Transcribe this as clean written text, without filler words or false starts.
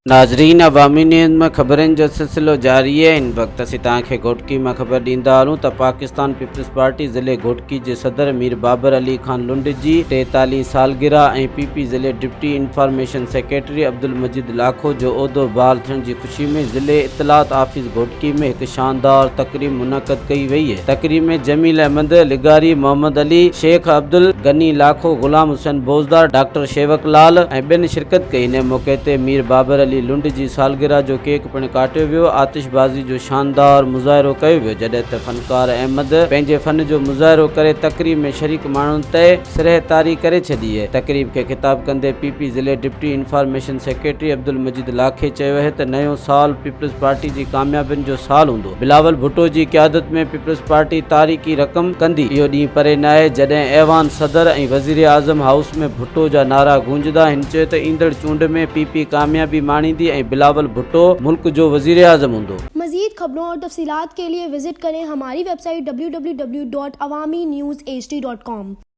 नाज़रीन, अवामी न्यूज़ में ख़बरनि जो सिलसिलो जारी है। इन वक्त असीं तव्हांखे घोटकी में ख़बर ॾींदा हलूं त पाकिस्तान पीपल्स पार्टी ज़िले घोटकी जे सदर मीर बाबर अली खान लुंड जी 43 सालगिरह ऐं पीपी ज़िले डिप्टी इंफॉर्मेशन सेक्रेटरी अब्दुल मजीद लाखो जो उहिदो बहाल थियण जी ख़ुशी में ज़िले इत्तलात ऑफिस घोटकी में एक शानदार तकरीब मुनक़द कई वई है। तकरीब में जमील अहमद लिगारी, मोहम्मद अली, शेख अब्दुल गनी लाखो, गुलाम हुसैन बोजदार, डॉक्टर शेवक लाल ऐं ॿियनि शिरकत कई। इन मौक़े ते मीर बाबर अली लुंड जी सालगिरह जो केक पिण काटियो वियो। आतिशबाज़ी जो शानदार मुज़ाहिरो कयो वियो, जॾहिं त फ़नकार अहमद पंहिंजे फ़न जो मुज़ाहिरो करे तकरीब में शरीक माण्हुनि ते सिरहतारी करे छॾी है। तकरीब खे ख़िताब कंदे पीपी ज़िले डिप्टी इंफॉर्मेशन सेक्रेटरी अब्दुल मजीद लाखे चयो है त नयो साल पीपल्स पार्टी जी कामयाबियुनि जो साल हूंदो। बिलावल भुट्टो जी क़यादत में पीपल्स पार्टी तारीख़ी रक़म कंदी। इहो ॾींहुं परे न आहे जॾहिं ऐवान सदर ऐं वज़ीर आज़म हाउस में भुट्टो जा नारा गूंजदा। हिन चयो त ईंदड़ चूंड में पीपी कामयाबी माणींदी ऐं बिलावल भुट्टो मुल्क जो वज़ीर आज़म हूंदो। मज़ीद खबरों और तफसीलात के लिए विजिट करें हमारी वेबसाइट www.awamiNewsHD.com।